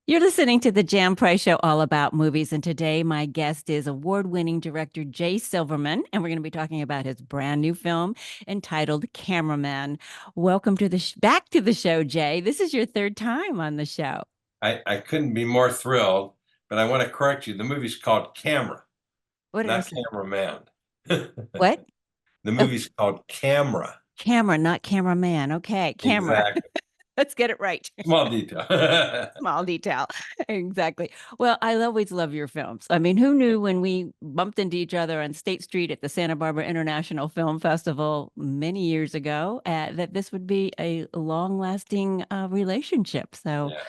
You're listening to the Jam Price Show, all about movies. And today, my guest is award winning director Jay Silverman. And we're going to be talking about his brand new film entitled Cameraman. Welcome to back to the show, Jay. This is your third time on the show. I couldn't be more thrilled, but I want to correct you. The movie's called Camera, What did I not say? Cameraman. What? The Oh, movie's called Camera. camera, not cameraman. Okay, camera. Exactly. Let's get it right. Small detail. Small detail. Exactly. Well, I always love your films. I mean, who knew when we bumped into each other on State Street at the Santa Barbara International Film Festival many years ago that this would be a long-lasting relationship. So Yeah,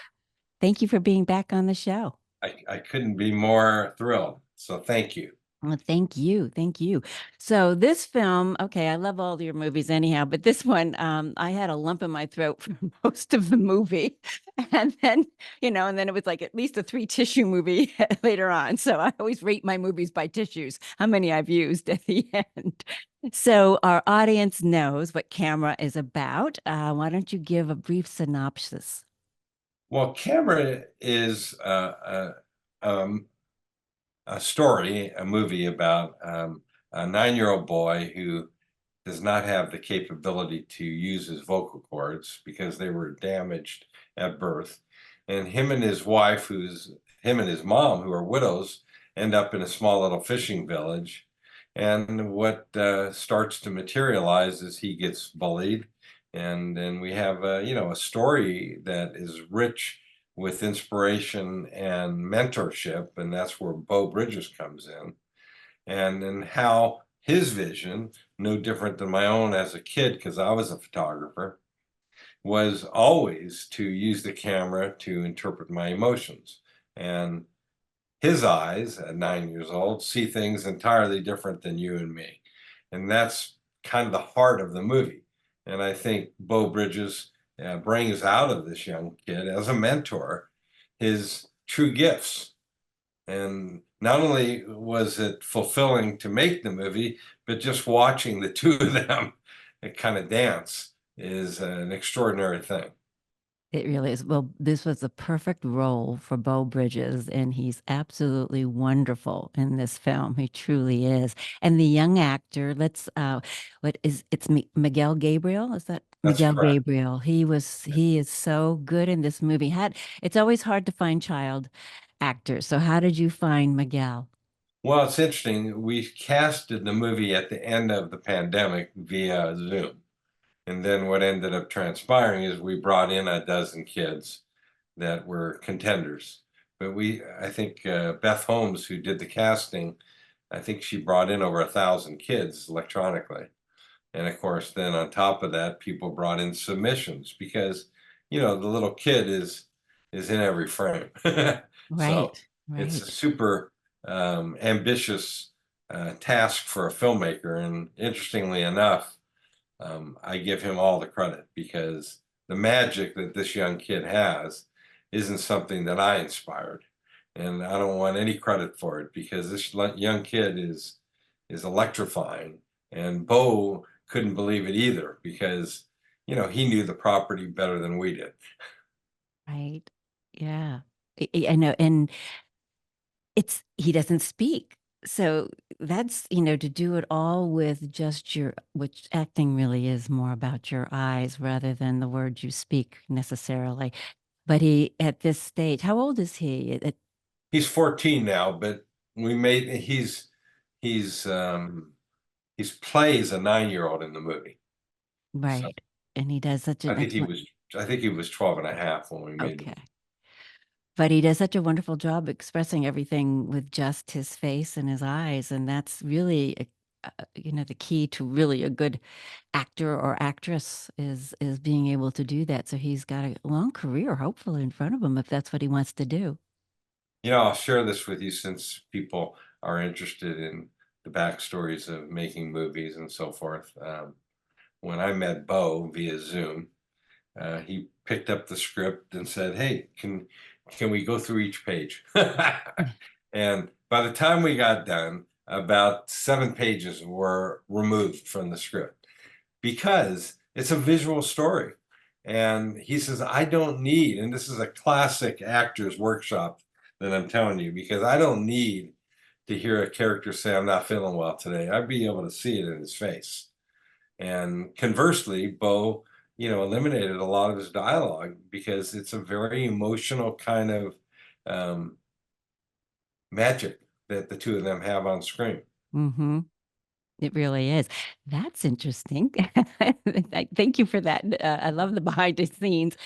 thank you for being back on the show. I couldn't be more thrilled. So thank you. Well, thank you. Thank you. So this film, okay, I love all your movies anyhow, but this one, I had a lump in my throat for most of the movie. And then, and then it was like at least a three tissue movie later on. So I always rate my movies by tissues, how many I've used at the end. So our audience knows what Camera is about. Why don't you give a brief synopsis? Well, Camera is a story, a movie about a 9-year-old boy who does not have the capability to use his vocal cords because they were damaged at birth. And him and his wife, him and his mom, who are widows, end up in a small little fishing village. And what starts to materialize is he gets bullied. And then we have a story that is rich with inspiration and mentorship, and that's where Beau Bridges comes in, and then how his vision, no different than my own as a kid, because I was a photographer, was always to use the camera to interpret my emotions. And his eyes at 9 years old see things entirely different than you and me. And that's kind of the heart of the movie. And I think Beau Bridges brings out of this young kid as a mentor his true gifts. And not only was it fulfilling to make the movie, but just watching the two of them kind of dance is an extraordinary thing. It really is. Well, this was the perfect role for Beau Bridges, and he's absolutely wonderful in this film. He truly is. And the young actor, it's Miguel Gabriel? Is that That's Miguel correct. Gabriel? He is so good in this movie. It's always hard to find child actors. So how did you find Miguel? Well, it's interesting. We casted the movie at the end of the pandemic via Zoom. And then what ended up transpiring is we brought in a dozen kids that were contenders. But I think Beth Holmes, who did the casting, I think she brought in over 1,000 kids electronically. And of course, then on top of that, people brought in submissions because, the little kid is in every frame. So Right, it's a right. super ambitious task for a filmmaker. And interestingly enough, I give him all the credit because the magic that this young kid has isn't something that I inspired. And I don't want any credit for it because this young kid is electrifying. And Beau couldn't believe it either because, he knew the property better than we did. Right. Yeah. I know. And he doesn't speak. So that's, to do it all with just which acting really is more about your eyes rather than the words you speak necessarily. But at this stage, how old is he? He's 14 now, but we made he's plays a 9-year-old in the movie. So Right. And he does such I an think he excellent, was I think he was 12 and a half when we made okay. But he does such a wonderful job expressing everything with just his face and his eyes. And that's really, the key to really a good actor or actress is being able to do that. So he's got a long career, hopefully, in front of him if that's what he wants to do. I'll share this with you since people are interested in the backstories of making movies and so forth. When I met Beau via Zoom, he picked up the script and said, "Hey, can we go through each page?" And by the time we got done, about 7 pages were removed from the script because it's a visual story. And he says, I don't need, and this is a classic actor's workshop that I'm telling you, because I don't need to hear a character say, I'm not feeling well today. I'd be able to see it in his face. And conversely, Bo, eliminated a lot of his dialogue because it's a very emotional kind of um, magic that the two of them have on screen. Mm-hmm. It really is. That's interesting. Thank you for that. I love the behind the scenes,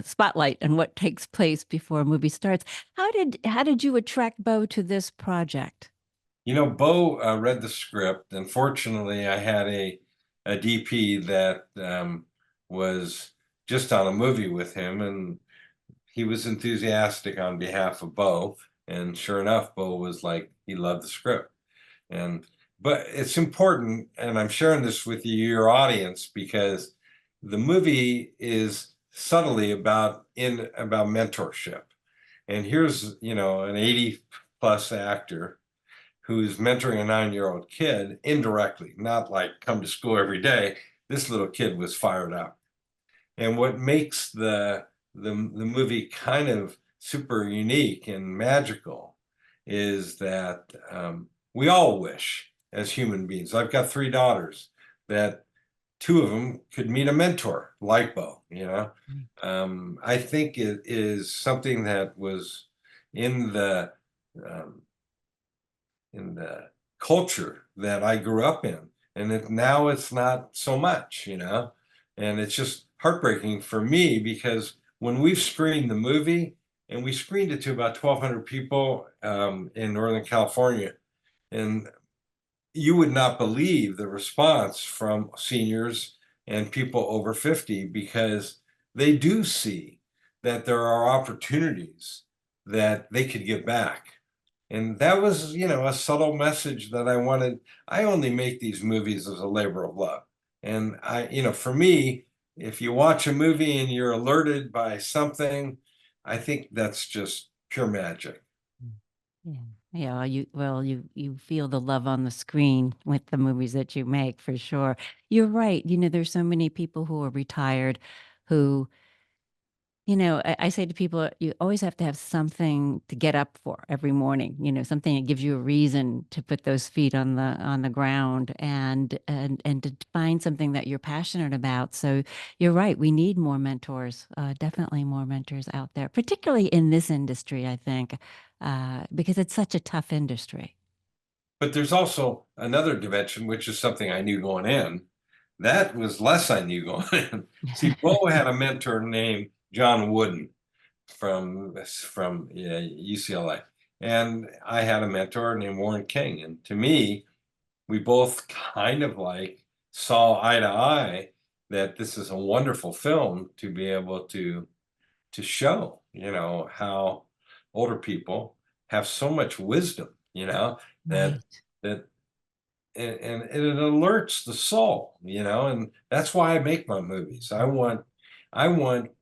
spotlight on what takes place before a movie starts. How did you attract Bo to this project? Bo read the script, and fortunately, I had a DP that was just on a movie with him, and he was enthusiastic on behalf of Bo. And sure enough, Bo was like, he loved the script. And but it's important, and I'm sharing this with you, your audience, because the movie is subtly about mentorship. And here's, an 80 plus actor who's mentoring a 9-year-old kid indirectly, not like come to school every day. This little kid was fired up. And what makes the movie kind of super unique and magical is that we all wish, as human beings. I've got 3 daughters that two of them could meet a mentor like Bo. Right. I think it is something that was in the um, in the culture that I grew up in. And now it's not so much, and it's just heartbreaking for me because when we've screened the movie, and we screened it to about 1,200 people in Northern California, and you would not believe the response from seniors and people over 50, because they do see that there are opportunities that they could give back. And that was, a subtle message that I wanted. I only make these movies as a labor of love. And for me, if you watch a movie and you're alerted by something, I think that's just pure magic. Yeah. Yeah, you feel the love on the screen with the movies that you make for sure. You're right. There's so many people who are retired who, I say to people, you always have to have something to get up for every morning, something that gives you a reason to put those feet on the ground and to find something that you're passionate about. So you're right. We need more mentors, definitely more mentors out there, particularly in this industry, I think, because it's such a tough industry. But there's also another dimension, which is something I knew going in. That was less I knew going in. See, Bo had a mentor named John Wooden from yeah, UCLA, and I had a mentor named Warren King. And to me, we both kind of like saw eye to eye that this is a wonderful film to be able to show, how older people have so much wisdom, that Right. that and it alerts the soul, and that's why I make my movies. I want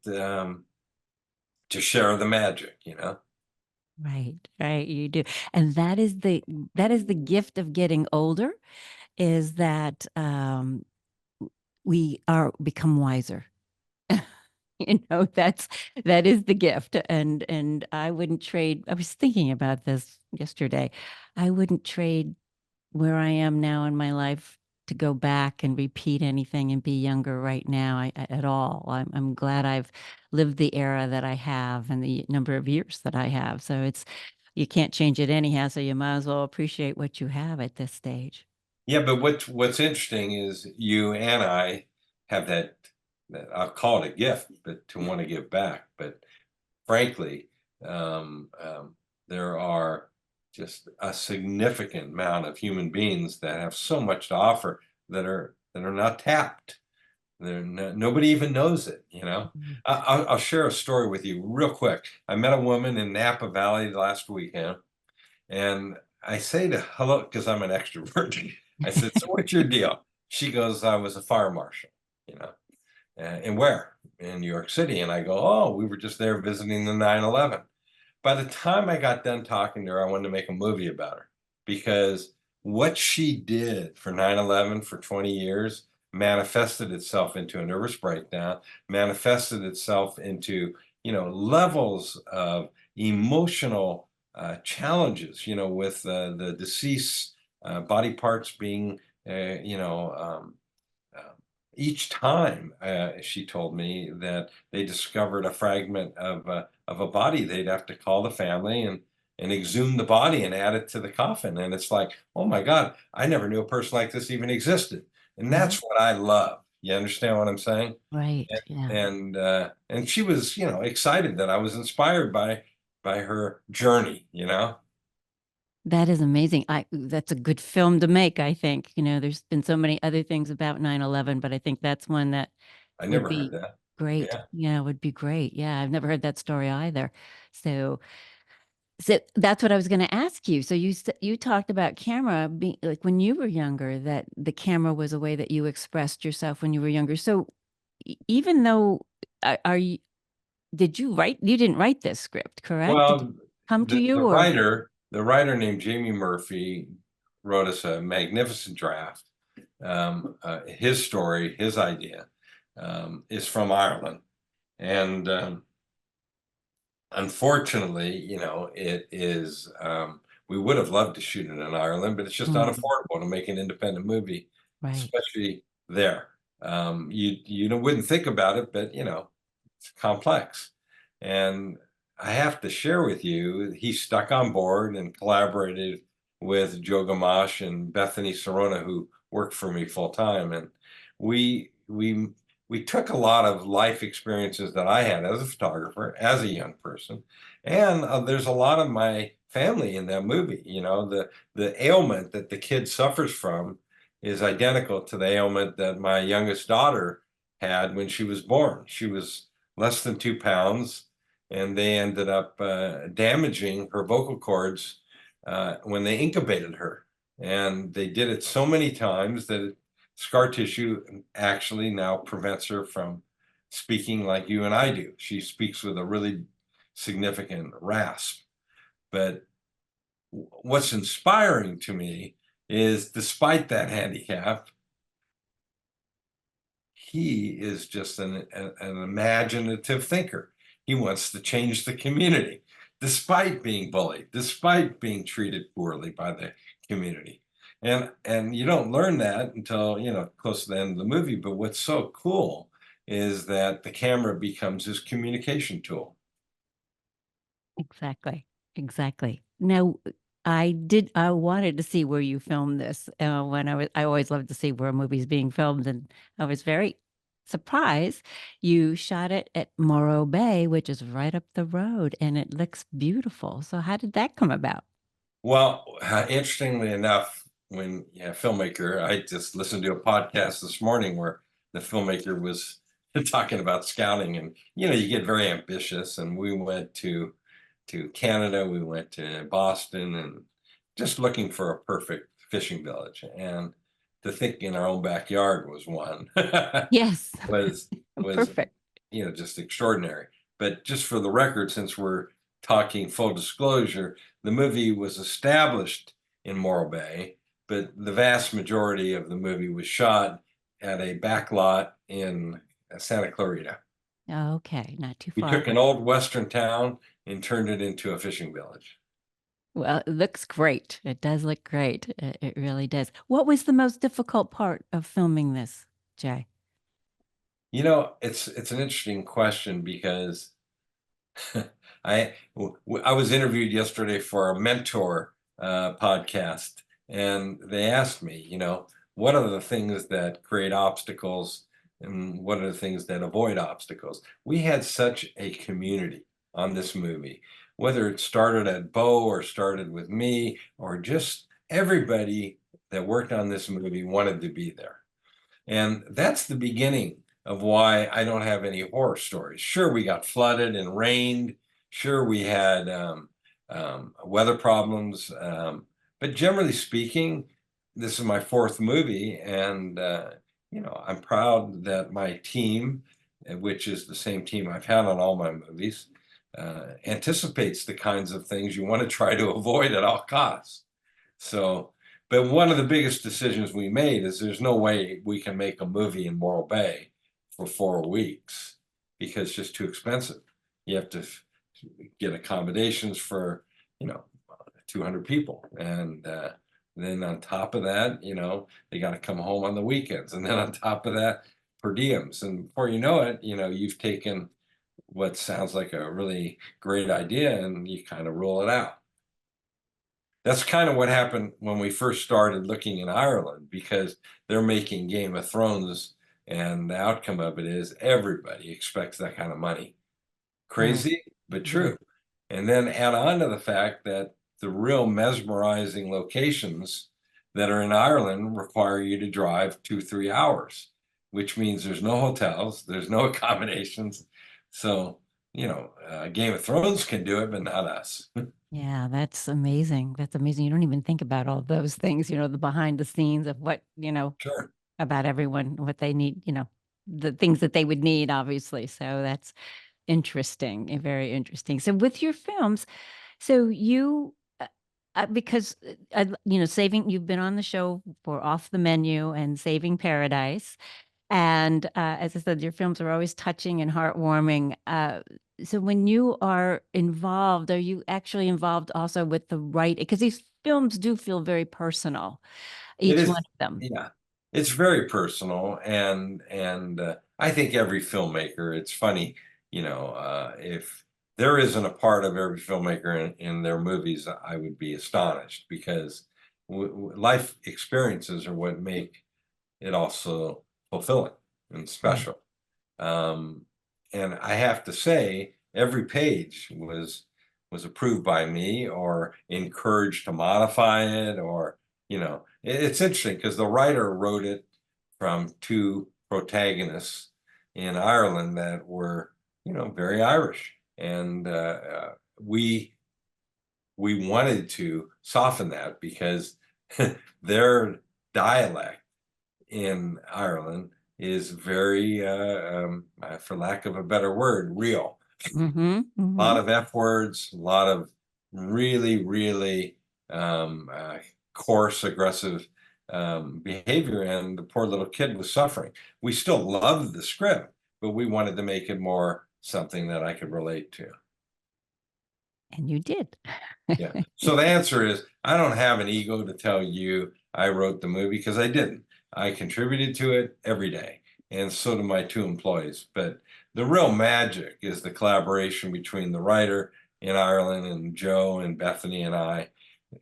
to share the magic. Right, right, you do. And that is the gift of getting older is that we are become wiser. That is the gift. And I wouldn't trade. I was thinking about this yesterday. I wouldn't trade where I am now in my life to go back and repeat anything and be younger right now at all. I'm glad I've lived the era that I have and the number of years that I have. So you can't change it anyhow. So you might as well appreciate what you have at this stage. Yeah, but what's interesting is you and I have that I'll call it a gift, but to want to give back. But frankly, there are just a significant amount of human beings that have so much to offer that are not tapped. Nobody even knows it. I'll share a story with you real quick. I met a woman in Napa Valley last weekend, and I say to hello because I'm an extrovert. I said, "So what's your deal?" She goes, "I was a fire marshal." You know, and where? In New York City. And I go, "Oh, we were just there visiting the 9/11." By the time I got done talking to her, I wanted to make a movie about her because what she did for 9/11 for 20 years manifested itself into a nervous breakdown, manifested itself into, levels of emotional challenges, with the deceased body parts being, uh, you know, um, um, each time she told me that they discovered a fragment of a body, they'd have to call the family and exhume the body and add it to the coffin. And it's like, oh my God, I never knew a person like this even existed. And Mhm. that's what I love. You understand what I'm saying? Right. Yeah. And she was, excited that I was inspired by her journey. That is amazing. That's a good film to make, I think. There's been so many other things about 9/11, but I think that's one that I would never heard be that. great. Yeah, Yeah, would be great. Yeah, I've never heard that story either. So, so that's what I was going to ask you. So you talked about camera being like when you were younger, that the camera was a way that you expressed yourself when you were younger. So even though are you did you write you didn't write this script, correct? Did it well, come to the you the or writer the writer named Jamie Murphy wrote us a magnificent draft. His story, his idea, is from Ireland, and unfortunately, it is. We would have loved to shoot it in Ireland, but it's just not Mm, affordable to make an independent movie, right. especially there. You wouldn't think about it, but it's complex. And I have to share with you, he stuck on board and collaborated with Joe Gamache and Bethany Sorona, who worked for me full time. And we we we took a lot of life experiences that I had as a photographer, as a young person, and there's a lot of my family in that movie. The ailment that the kid suffers from is identical to the ailment that my youngest daughter had when she was born. She was less than 2 pounds, and they ended up damaging her vocal cords when they incubated her. And they did it so many times that scar tissue actually now prevents her from speaking like you and I do. She speaks with a really significant rasp. But what's inspiring to me is despite that handicap, he is just an imaginative thinker. He wants to change the community, despite being bullied, despite being treated poorly by the community. And you don't learn that until close to the end of the movie. But what's so cool is that the camera becomes his communication tool. Exactly. Exactly. Now, I wanted to see where you filmed this. I always love to see where a movie's being filmed. And I was very surprised you shot it at Morro Bay, which is right up the road, and it looks beautiful. So how did that come about? Well, interestingly enough, when filmmaker, I just listened to a podcast this morning where the filmmaker was talking about scouting, and you get very ambitious, and we went to Canada, we went to Boston, and just looking for a perfect fishing village, and to think in our own backyard was one Yes. was was Perfect. just extraordinary. But just for the record, since we're talking full disclosure, the movie was established in Morro Bay, but the vast majority of the movie was shot at a back lot in Santa Clarita. Okay, not too We far. took an old western town and turned it into a fishing village. Well, it looks great. It does look great. It really does. What was the most difficult part of filming this, Jay? It's an interesting question because I was interviewed yesterday for a mentor podcast, and they asked me, what are the things that create obstacles, and what are the things that avoid obstacles? We had such a community on this movie, whether it started at Bo or started with me, or just everybody that worked on this movie wanted to be there. And that's the beginning of why I don't have any horror stories. Sure, we got flooded and rained. Sure, we had weather problems. But generally speaking, this is my fourth movie. And, I'm proud that my team, which is the same team I've had on all my movies, anticipates the kinds of things you want to try to avoid at all costs. So But one of the biggest decisions we made is there's no way we can make a movie in Morro Bay for 4 weeks because it's just too expensive. You have to get accommodations for, you know, 200 people. And then on top of that, they got to come home on the weekends. And then on top of that, per diems. And before you know it, you've taken what sounds like a really great idea and you kind of roll it out. That's kind of what happened when we first started looking in Ireland because they're making Game of Thrones, and the outcome of it is everybody expects that kind of money. Right. Crazy, but Yeah. true. And then add on to the fact that the real mesmerizing locations that are in Ireland require you to drive 2, 3 hours, which means there's no hotels, there's no accommodations. So, Game of Thrones can do it, but not us. Yeah, that's amazing. That's amazing. You don't even think about all those things, the behind the scenes of what, Sure. about everyone, what they need, the things that they would need, obviously. So that's interesting, very interesting. So with your films, so because, you've been on the show for Off the Menu and Saving Paradise. And as I said, your films are always touching and heartwarming. So when you are involved, are you actually involved also with the writing? Because these films do feel very personal, It each one is, of them. yeah. It's very personal, and I think every filmmaker. It's funny, if there isn't a part of every filmmaker in their movies, I would be astonished because life experiences are what make it also fulfilling and Right. special. Um, and I have to say, every page was approved by me or encouraged to modify it, or it's interesting because the writer wrote it from two protagonists in Ireland that were very Irish, and we wanted to soften that because their dialect in Ireland is very, for lack of a better word, real. Mm-hmm. A Mm-hmm. lot of F words, a lot of really, really um, uh, coarse, aggressive behavior, and the poor little kid was suffering. We still loved the script, but we wanted to make it more something that I could relate to. And you did. Yeah. So the answer is I don't have an ego to tell you I wrote the movie because I didn't. I contributed to it every day, and so do my two employees. But the real magic is the collaboration between the writer in Ireland and Joe and Bethany and I,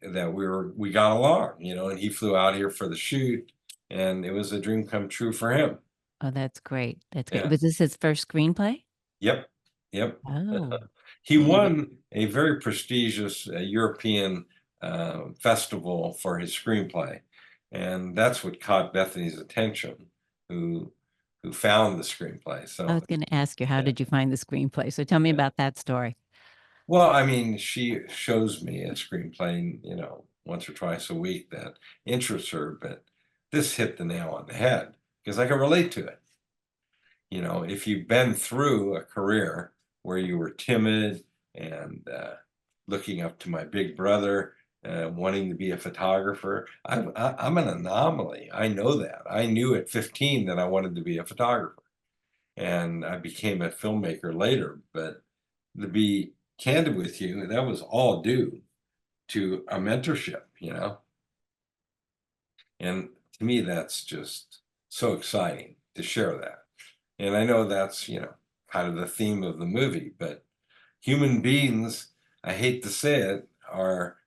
that we got along, and he flew out here for the shoot, and it was a dream come true for him. Oh, that's great. That's great. Yeah. Was this his first screenplay? Yep. Yep. Oh, He he wrote. won a very prestigious European festival for his screenplay, and that's what caught Bethany's attention, who who found the screenplay. I So was going to ask you, how yeah, did you find the screenplay? So tell me yeah. about that story. Well, I mean, she shows me a screenplay, once or twice a week that interests her, but this hit the nail on the head because I can relate to it. If you've been through a career where you were timid and looking up to my big brother, wanting to be a photographer, I'm an anomaly. I know that. I knew at 15 that I wanted to be a photographer, and I became a filmmaker later. But to be candid with you, that was all due to a mentorship, and to me, that's just so exciting to share that. And I know that's, kind of the theme of the movie, but human beings, I hate to say it, are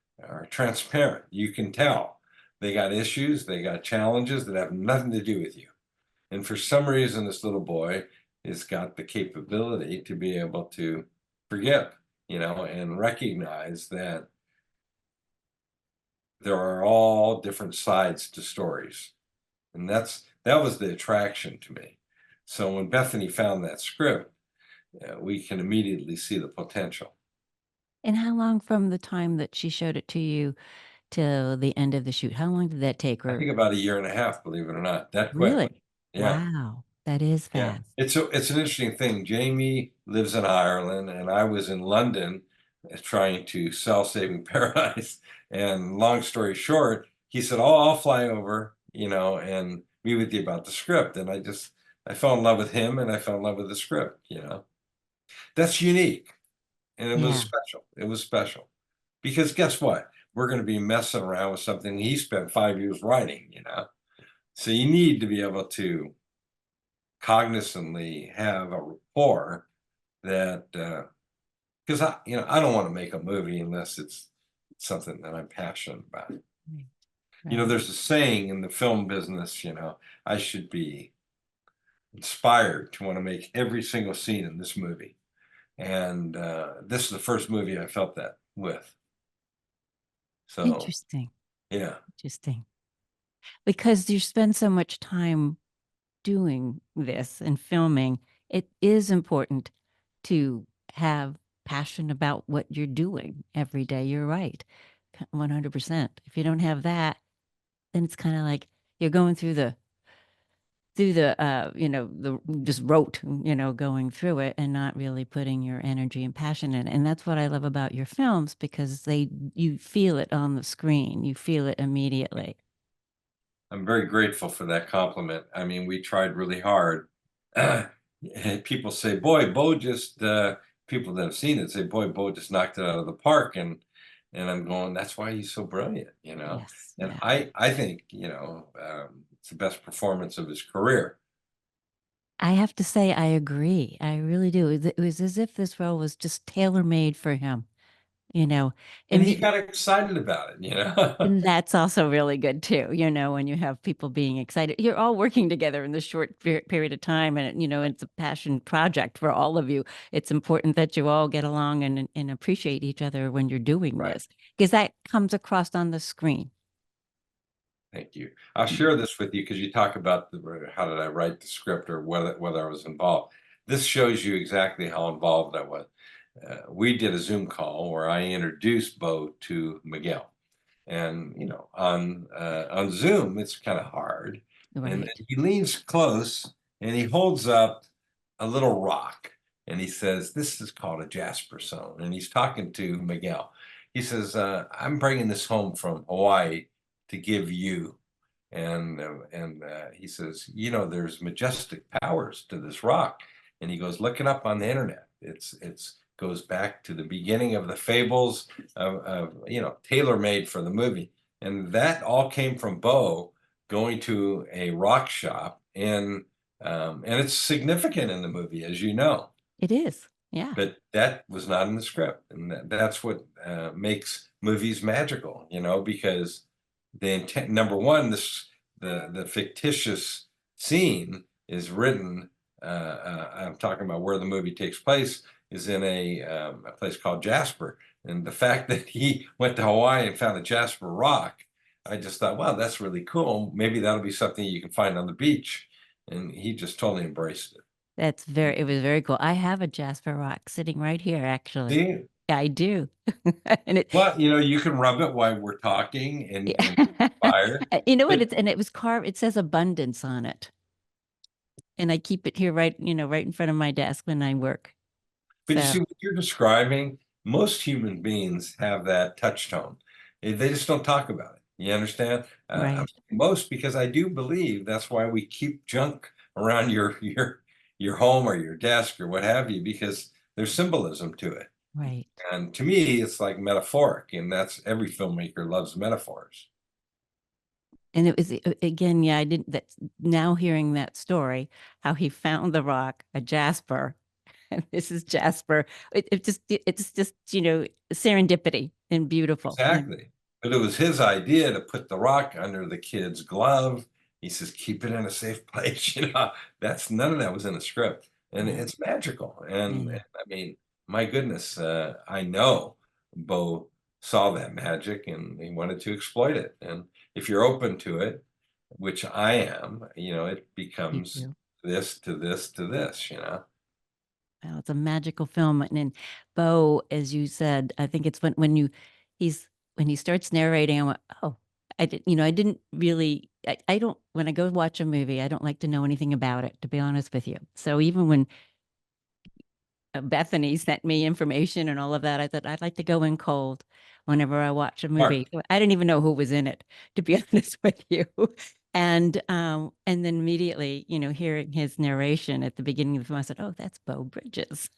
transparent. You can tell they got issues, they got challenges that have nothing to do with you. And for some reason, this little boy has got the capability to be able to forgive, and recognize that there are all different sides to stories. And that was the attraction to me. So when Bethany found that script, we can immediately see the potential. And how long from the time that she showed it to you till the end of the shoot? How long did that take? I Or think about a year and a half, believe it or not, that quickly. really? Yeah, Wow, that is yeah. fast. It's an interesting thing. Jamie lives in Ireland, and I was in London trying to sell Saving Paradise. And long story short, he said, "Oh, I'll fly over, and meet with you about the script." And I fell in love with him, and I fell in love with the script. That's unique, and it was Yeah. special. It was special because guess what? We're going to be messing around with something he spent 5 years writing. So you need to be able to cognizantly have a rapport that because I don't want to make a movie unless it's something that I'm passionate about. Right. Right. There's a saying in the film business, I should be inspired to want to make every single scene in this movie. And this is the first movie I felt that with. So, Interesting. yeah, Interesting. Because you spend so much time doing this and filming, it is important to have passion about what you're doing every day. You're right. 100%. If you don't have that, then it's kind of like you're going through the just rote, going through it and not really putting your energy and passion in it. And that's what I love about your films because you feel it on the screen. You feel it immediately. I'm very grateful for that compliment. I mean, we tried really hard. And people say, "Boy, Bo just," people that have seen it say, "Boy, Bo just knocked it out of the park." And I'm going, "That's why he's so brilliant." Yes. And Yeah. I think, it's the best performance of his career. I have to say, I agree. I really do. It was as if this role was just tailor made for him, you know, And and he the, got excited about it. and that's also really good too, when you have people being excited. You're all working together in this short period of time, and it's a passion project for all of you. It's important that you all get along and appreciate each other when you're doing Right. this, because that comes across on the screen. Thank you. I'll share this with you because you talk about how did I write the script or whether I was involved. This shows you exactly how involved I was. We did a Zoom call where I introduced Bo to Miguel, and on Zoom it's kind of hard. And then Right. he leans close and he holds up a little rock, and he says, "This is called a Jasper stone." And he's talking to Miguel. He says, "I'm bringing this home from Hawaii to give you." And he says, "There's majestic powers to this rock." And he goes, "Look it up on the internet. It's goes back to the beginning of the fables of tailor made for the movie." And that all came from Bo going to a rock shop, and it's significant in the movie, as you know. It is. Yeah. But that was not in the script, and that's what makes movies magical, because the intent. Number one, the fictitious scene is written. I'm talking about where the movie takes place is in a place called Jasper, and the fact that he went to Hawaii and found a Jasper rock, I just thought, wow, that's really cool. Maybe that'll be something you can find on the beach, and he just totally embraced it. It was very cool. I have a Jasper rock sitting right here, actually. See, Yeah, I do. And it, well, you can rub it while we're talking and yeah. fire. You know what? But And it was carved, it says abundance on it. And I keep it here right in front of my desk when I work. but you So, see what you're describing, most human beings have that touch tone. They just don't talk about it. You understand? I'm right, saying most because I do believe that's why we keep junk around your home or your desk or what have you, because there's symbolism to it. right. And to me, it's like metaphoric, and that's every filmmaker loves metaphors. And it was again, yeah, I didn't that's now hearing that story, how he found the rock, a Jasper, and this is Jasper. It's just, serendipity and beautiful. Exactly. But it was his idea to put the rock under the kid's glove. He says, "Keep it in a safe place." That's none of that was in the script. And Yeah, it's magical. And yeah. I mean, my goodness, I know Bo saw that magic and he wanted to exploit it. And if you're open to it, which I am, it Me becomes too. this to this to this. Well, it's a magical film. And then Bo, as you said, I think it's he's when he starts narrating, I went, oh, I didn't really I don't when I go watch a movie, I don't like to know anything about it, to be honest with you. So even when Bethany sent me information and all of that. I thought I'd like to go in cold whenever I watch a movie. Smart. I didn't even know who was in it, to be honest with you. And then immediately, hearing his narration at the beginning of the film, I said, "Oh, that's Beau Bridges."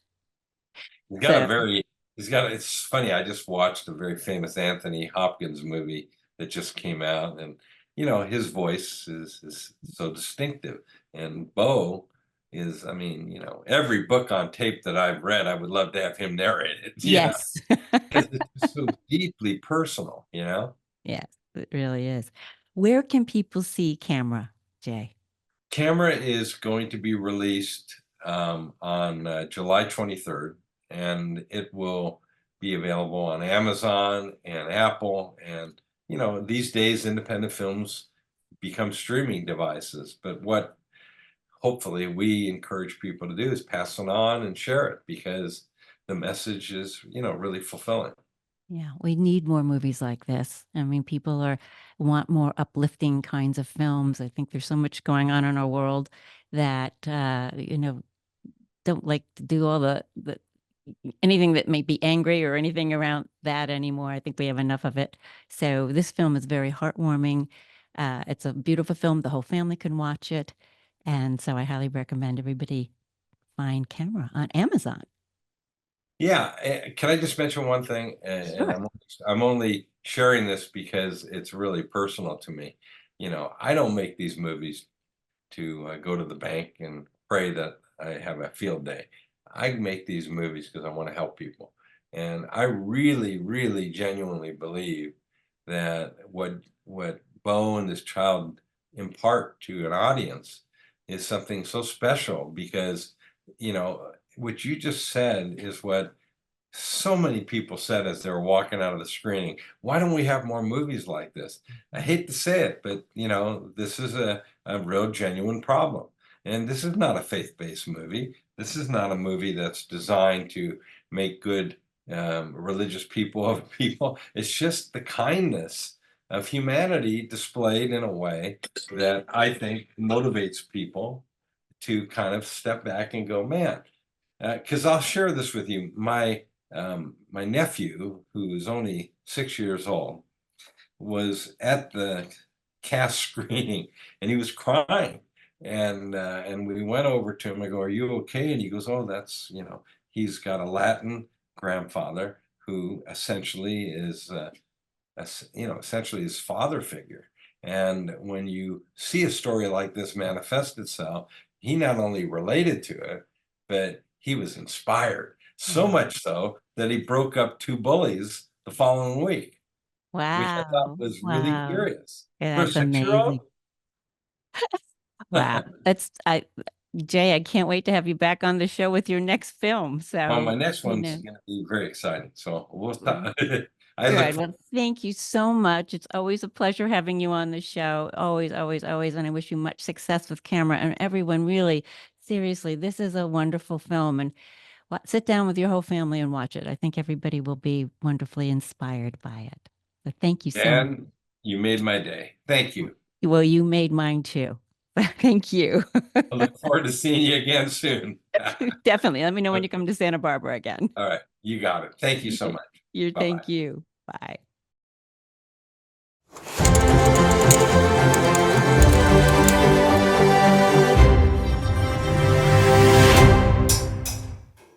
He's got a So very, he's got, it's funny. I just watched a very famous Anthony Hopkins movie that just came out, and his voice is so distinctive. And Bo is, I mean, every book on tape that I've read, I would love to have him narrate it, yes, because it's just so deeply personal. yes, it really is. Where can people see Camera, Jay? Camera is going to be released on July 23rd, and it will be available on Amazon and Apple. And, these days, independent films become streaming devices. But what hopefully we encourage people to do is pass it on and share it, because the message is, really fulfilling. Yeah, we need more movies like this. I mean, people want more uplifting kinds of films. I think there's so much going on in our world that don't like to do all the anything that may be angry or anything around that anymore. I think we have enough of it. So this film is very heartwarming. It's a beautiful film. The whole family can watch it. And so I highly recommend everybody find Camera on Amazon. Yeah, can I just mention one thing? And Sure. I'm only sharing this because it's really personal to me. I don't make these movies to go to the bank and pray that I have a field day. I make these movies because I want to help people. And I really, really genuinely believe that what Bo and this child impart to an audience is something so special, because, what you just said is what so many people said as they were walking out of the screening. Why don't we have more movies like this? I hate to say it, but this is a real genuine problem. And this is not a faith-based movie. This is not a movie that's designed to make good religious people of people. It's just the kindness of humanity displayed in a way that I think motivates people to kind of step back and go, man, because I'll share this with you. My nephew, who is only 6 years old, was at the cast screening, and he was crying. And we went over to him. I go, "Are you okay?" And he goes, "Oh, that's he's got a Latin grandfather who essentially is essentially his father figure." And when you see a story like this manifest itself, he not only related to it, but he was inspired. So Yeah. much so that he broke up two bullies the following week, which I thought Wow. was really Wow. curious. Yeah, For a that's 6-year-old? amazing. Wow. Jay, I can't wait to have you back on the show with your next film. Well, my So, next one's gonna be very exciting, so we'll talk. I look good. forward. Well, thank you so much. It's always a pleasure having you on the show. Always, always, always. And I wish you much success with Camera, and everyone really, seriously, this is a wonderful film. And sit down with your whole family and watch it. I think everybody will be wonderfully inspired by it. So thank you so much. Dan, you made my day. Thank you. Well, you made mine too. Thank you. I look forward to seeing you again soon. Definitely. Let me know when you Okay. come to Santa Barbara again. All right. You got it. Thank you so much. You Bye-bye. thank you. Bye.